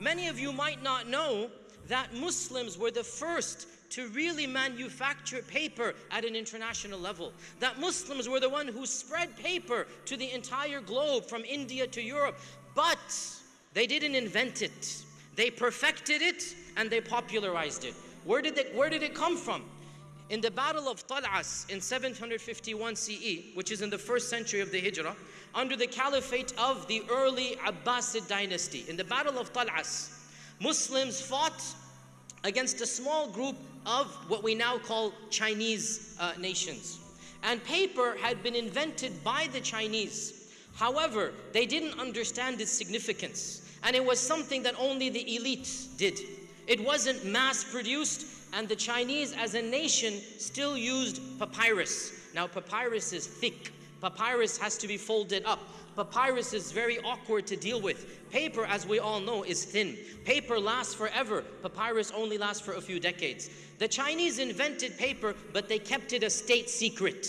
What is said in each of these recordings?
Many of you might not know that Muslims were the first to really manufacture paper at an international level. That Muslims were the one who spread paper to the entire globe from India to Europe. But they didn't invent it. They perfected it and they popularized it. Where did it come from? In the Battle of Tal'as in 751 CE, which is in the 1st century of the Hijrah, under the caliphate of the early Abbasid dynasty, in the Battle of Tal'as, Muslims fought against a small group of what we now call Chinese nations. And paper had been invented by the Chinese. However, they didn't understand its significance. And it was something that only the elite did. It wasn't mass produced, and the Chinese as a nation still used papyrus. Now papyrus is thick. Papyrus has to be folded up. Papyrus is very awkward to deal with. Paper, as we all know, is thin. Paper lasts forever. Papyrus only lasts for a few decades. The Chinese invented paper, but they kept it a state secret.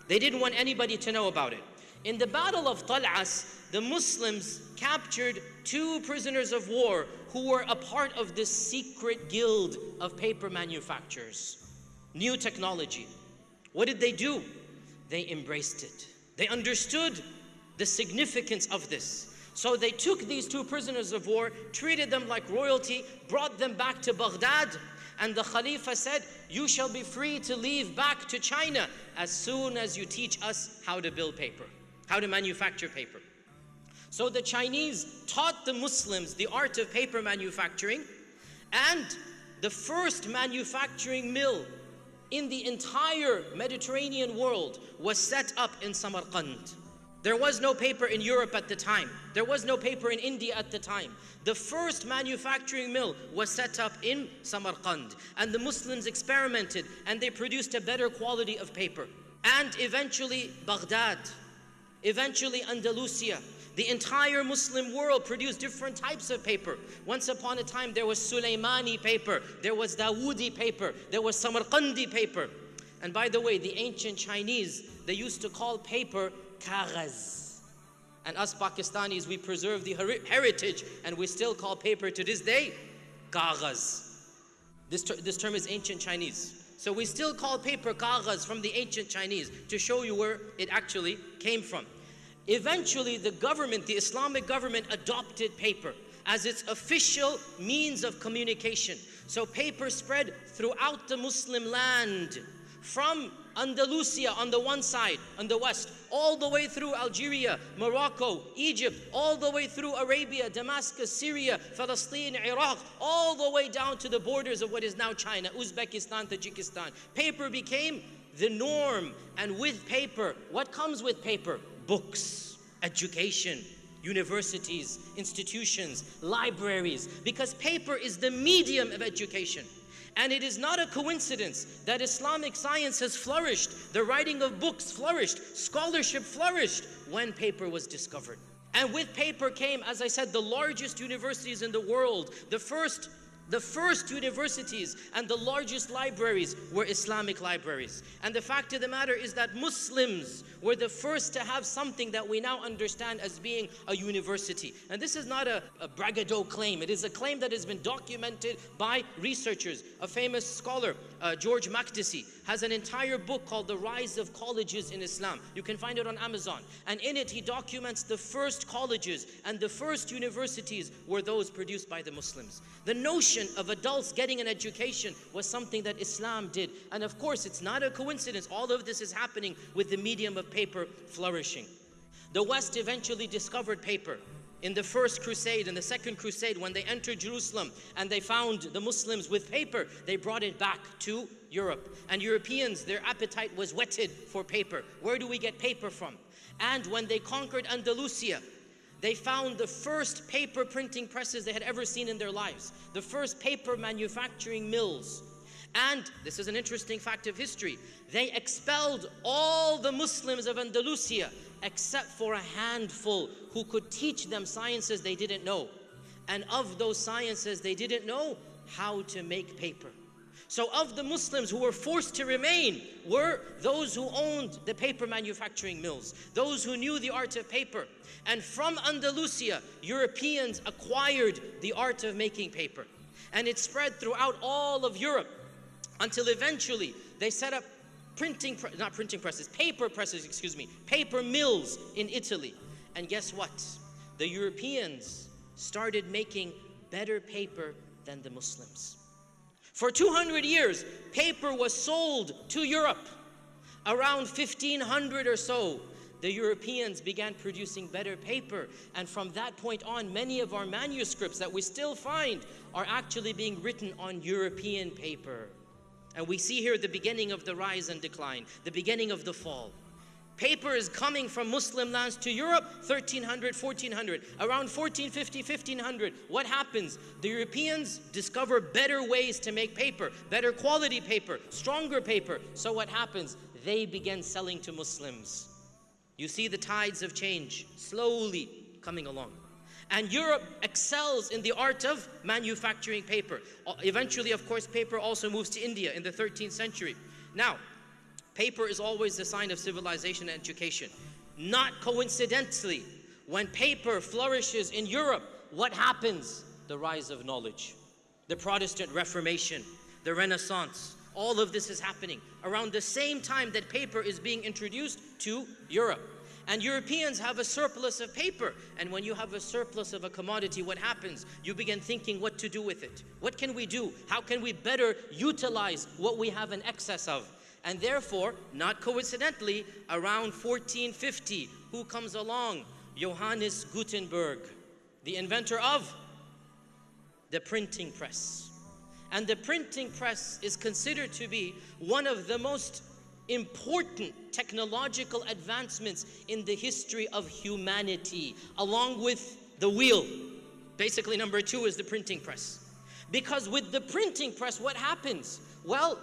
They didn't want anybody to know about it. In the Battle of Tal'as, the Muslims captured 2 prisoners of war who were a part of this secret guild of paper manufacturers. New technology. What did they do? They embraced it. They understood the significance of this. So they took these 2 prisoners of war, treated them like royalty, brought them back to Baghdad, and the Khalifa said, "You shall be free to leave back to China as soon as you teach us how to build paper, how to manufacture paper." So the Chinese taught the Muslims the art of paper manufacturing, and the first manufacturing mill in the entire Mediterranean world was set up in Samarkand. There was no paper in Europe at the time. There was no paper in India at the time. The first manufacturing mill was set up in Samarkand, and the Muslims experimented and they produced a better quality of paper. And eventually Baghdad, eventually Andalusia, the entire Muslim world produced different types of paper. Once upon a time there was Sulaimani paper, there was Dawoodi paper, there was Samarkandi paper. And by the way, the ancient Chinese, they used to call paper kaghaz. And us Pakistanis, we preserve the heritage and we still call paper to this day kaghaz. This term is ancient Chinese. So we still call paper kaghaz from the ancient Chinese to show you where it actually came from. Eventually the government, the Islamic government, adopted paper as its official means of communication. So paper spread throughout the Muslim land, from Andalusia on the one side, on the west, all the way through Algeria, Morocco, Egypt, all the way through Arabia, Damascus, Syria, Palestine, Iraq, all the way down to the borders of what is now China, Uzbekistan, Tajikistan. Paper became the norm, and with paper, what comes with paper? Books, education, universities, institutions, libraries, because paper is the medium of education. And it is not a coincidence that Islamic science has flourished, the writing of books flourished, scholarship flourished when paper was discovered. And with paper came, as I said, the largest universities in the world. The first universities and the largest libraries were Islamic libraries. And the fact of the matter is that Muslims were the first to have something that we now understand as being a university. And this is not a braggadocio claim. It is a claim that has been documented by researchers. A famous scholar, George Makdisi, has an entire book called The Rise of Colleges in Islam. You can find it on Amazon. And in it he documents the first colleges and the first universities were those produced by the Muslims. The notion of adults getting an education was something that Islam did. And of course, it's not a coincidence. All of this is happening with the medium of paper flourishing. The West eventually discovered paper. In the first crusade and the second crusade, when they entered Jerusalem and they found the Muslims with paper, they brought it back to Europe. And Europeans, their appetite was whetted for paper. Where do we get paper from? And when they conquered Andalusia, they found the first paper printing presses they had ever seen in their lives, the first paper manufacturing mills. And this is an interesting fact of history. They expelled all the Muslims of Andalusia except for a handful who could teach them sciences they didn't know. And of those sciences they didn't know, how to make paper. So of the Muslims who were forced to remain were those who owned the paper manufacturing mills, those who knew the art of paper. And from Andalusia, Europeans acquired the art of making paper. And it spread throughout all of Europe until eventually they set up paper mills in Italy. And guess what? The Europeans started making better paper than the Muslims. For 200 years, paper was sold to Europe. Around 1500 or so, the Europeans began producing better paper. And from that point on, many of our manuscripts that we still find are actually being written on European paper. And we see here the beginning of the rise and decline, the beginning of the fall. Paper is coming from Muslim lands to Europe, 1300, 1400. Around 1450, 1500, what happens? The Europeans discover better ways to make paper, better quality paper, stronger paper. So what happens? They begin selling to Muslims. You see the tides of change slowly coming along. And Europe excels in the art of manufacturing paper. Eventually, of course, paper also moves to India in the 13th century. Now, paper is always a sign of civilization and education. Not coincidentally, when paper flourishes in Europe, what happens? The rise of knowledge. The Protestant Reformation, the Renaissance, all of this is happening around the same time that paper is being introduced to Europe. And Europeans have a surplus of paper. And when you have a surplus of a commodity, what happens? You begin thinking what to do with it. What can we do? How can we better utilize what we have in excess of? And therefore, not coincidentally, around 1450, who comes along? Johannes Gutenberg, the inventor of the printing press. And the printing press is considered to be one of the most important technological advancements in the history of humanity, along with the wheel. Basically, number two is the printing press. Because with the printing press, what happens? Well,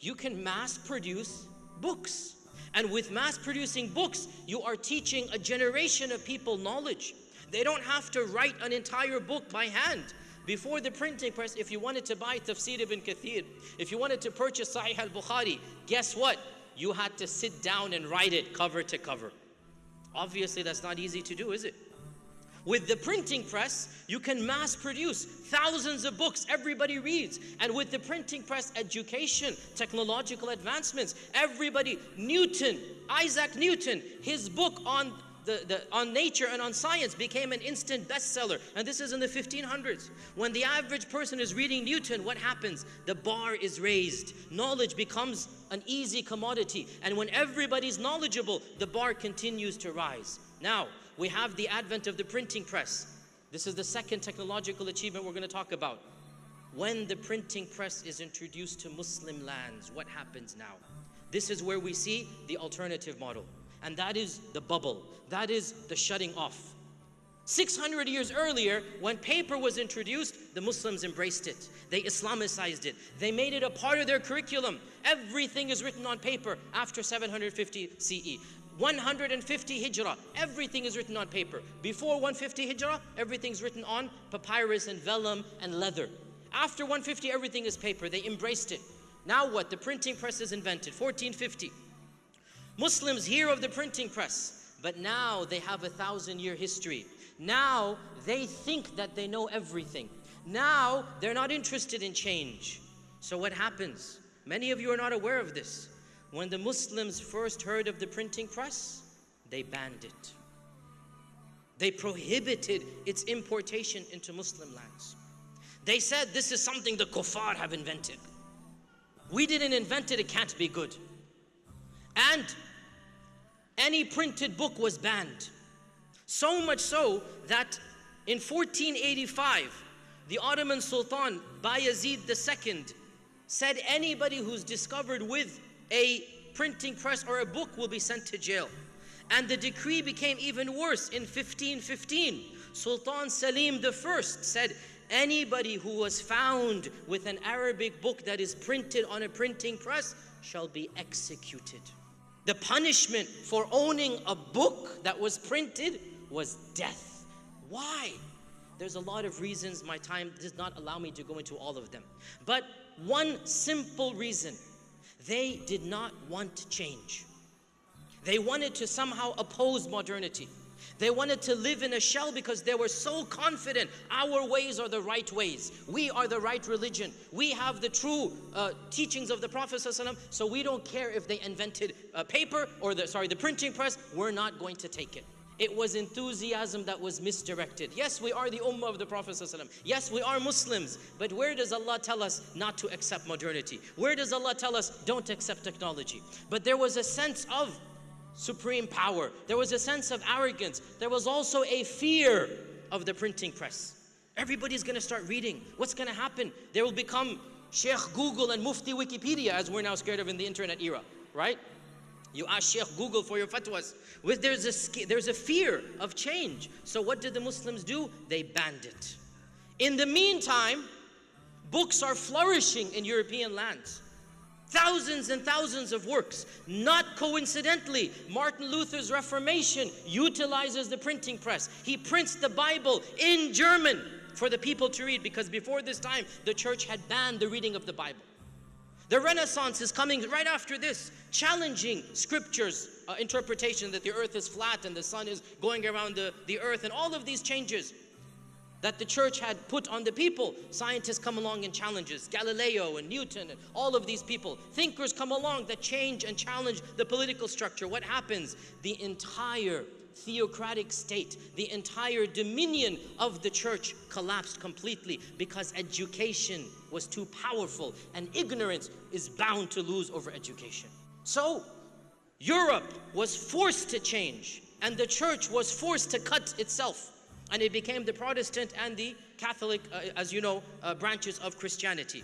you can mass produce books. And with mass producing books, you are teaching a generation of people knowledge. They don't have to write an entire book by hand. Before the printing press, if you wanted to buy Tafsir ibn Kathir, if you wanted to purchase Sahih al-Bukhari, guess what? You had to sit down and write it cover to cover. Obviously, that's not easy to do, is it? With the printing press, you can mass produce thousands of books everybody reads. And with the printing press, education, technological advancements, everybody, Isaac Newton, his book on on nature and on science became an instant bestseller. And this is in the 1500s. When the average person is reading Newton, what happens? The bar is raised. Knowledge becomes an easy commodity. And when everybody's knowledgeable, the bar continues to rise. Now, we have the advent of the printing press. This is the second technological achievement we're going to talk about. When the printing press is introduced to Muslim lands, what happens now? This is where we see the alternative model. And that is the bubble. That is the shutting off. 600 years earlier, when paper was introduced, the Muslims embraced it. They Islamicized it. They made it a part of their curriculum. Everything is written on paper after 750 CE. 150 Hijrah, everything is written on paper. Before 150 Hijrah, everything's written on papyrus and vellum and leather. After 150, everything is paper. They embraced it. Now what? The printing press is invented, 1450. Muslims hear of the printing press, but now they have a 1,000-year history. Now they think that they know everything. Now they're not interested in change. So what happens? Many of you are not aware of this. When the Muslims first heard of the printing press, they banned it. They prohibited its importation into Muslim lands. They said this is something the kuffar have invented. We didn't invent it, it can't be good. And any printed book was banned. So much so that in 1485, the Ottoman Sultan Bayezid II said anybody who's discovered with a printing press or a book will be sent to jail. And the decree became even worse. In 1515, Sultan Salim I said anybody who was found with an Arabic book that is printed on a printing press shall be executed. The punishment for owning a book that was printed was death. Why? There's a lot of reasons. My time does not allow me to go into all of them. But one simple reason. They did not want change. They wanted to somehow oppose modernity. They wanted to live in a shell because they were so confident our ways are the right ways. We are the right religion. We have the true teachings of the Prophet ﷺ, so we don't care if they invented paper or the printing press. We're not going to take it. It was enthusiasm that was misdirected. Yes, we are the ummah of the Prophet ﷺ. Yes, we are Muslims. But where does Allah tell us not to accept modernity? Where does Allah tell us don't accept technology? But there was a sense of supreme power. There was a sense of arrogance. There was also a fear of the printing press. Everybody's going to start reading. What's going to happen? There will become Sheikh Google and Mufti Wikipedia, as we're now scared of in the internet era, right? You ask Sheikh Google for your fatwas. There's a fear of change. So what did the Muslims do? They banned it. In the meantime, books are flourishing in European lands. Thousands and thousands of works. Not coincidentally, Martin Luther's Reformation utilizes the printing press. He prints the Bible in German for the people to read, because before this time, the church had banned the reading of the Bible. The Renaissance is coming right after this, challenging scriptures, interpretation that the earth is flat and the sun is going around the earth, and all of these changes that the church had put on the people. Scientists come along and challenges, Galileo and Newton and all of these people. Thinkers come along that change and challenge the political structure. What happens? The entire theocratic state, the entire dominion of the church collapsed completely, because education was too powerful, and ignorance is bound to lose over education. So Europe was forced to change, and the church was forced to cut itself. And it became the Protestant and the Catholic, as you know, branches of Christianity.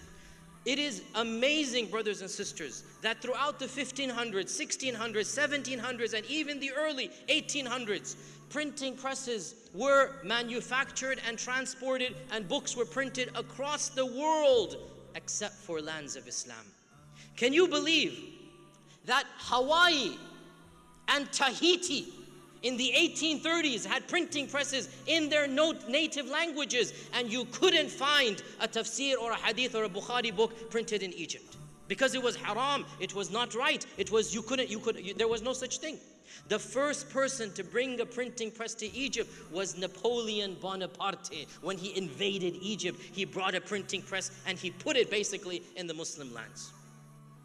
It is amazing, brothers and sisters, that throughout the 1500s, 1600s, 1700s, and even the early 1800s, printing presses were manufactured and transported, and books were printed across the world, except for lands of Islam. Can you believe that Hawaii and Tahiti in the 1830s had printing presses in their native languages, and you couldn't find a tafsir or a hadith or a Bukhari book printed in Egypt? Because it was haram, it was not right, there was no such thing. The first person to bring a printing press to Egypt was Napoleon Bonaparte. When he invaded Egypt, he brought a printing press and he put it basically in the Muslim lands.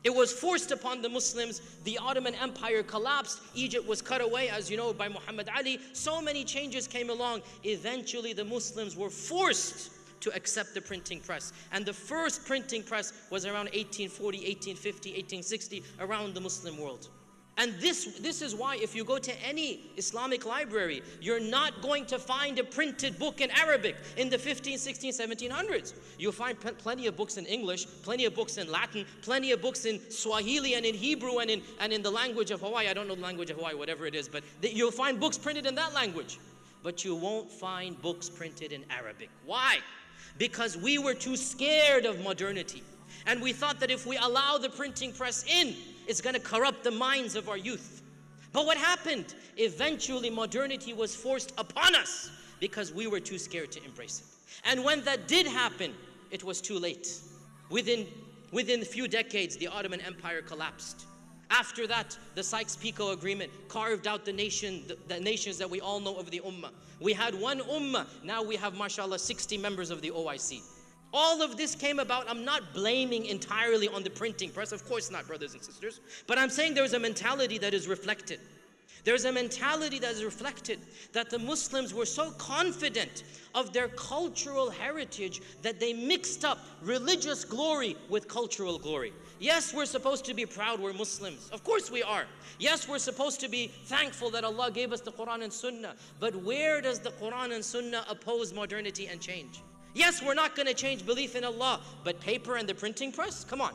It was forced upon the Muslims. The Ottoman Empire collapsed. Egypt was cut away, as you know, by Muhammad Ali. So many changes came along. Eventually, the Muslims were forced to accept the printing press. And the first printing press was around 1840, 1850, 1860, around the Muslim world. And this is why if you go to any Islamic library, you're not going to find a printed book in Arabic in the 15, 16, 1700s. You'll find plenty of books in English, plenty of books in Latin, plenty of books in Swahili and in Hebrew and in the language of Hawaii. I don't know the language of Hawaii, whatever it is, but you'll find books printed in that language. But you won't find books printed in Arabic. Why? Because we were too scared of modernity. And we thought that if we allow the printing press in, it's going to corrupt the minds of our youth. But what happened? Eventually, modernity was forced upon us because we were too scared to embrace it. And when that did happen, it was too late. Within a few decades, the Ottoman Empire collapsed. After that, the Sykes-Picot Agreement carved out the nations that we all know of the Ummah. We had one Ummah, now we have, mashallah, 60 members of the OIC. All of this came about. I'm not blaming entirely on the printing press, of course not, brothers and sisters, but I'm saying there's a mentality that is reflected. There's a mentality that is reflected that the Muslims were so confident of their cultural heritage that they mixed up religious glory with cultural glory. Yes, we're supposed to be proud we're Muslims. Of course we are. Yes, we're supposed to be thankful that Allah gave us the Quran and Sunnah. But where does the Quran and Sunnah oppose modernity and change? Yes, we're not going to change belief in Allah, but paper and the printing press? Come on.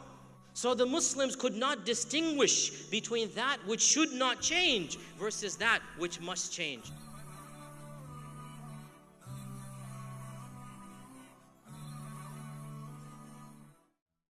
So the Muslims could not distinguish between that which should not change versus that which must change.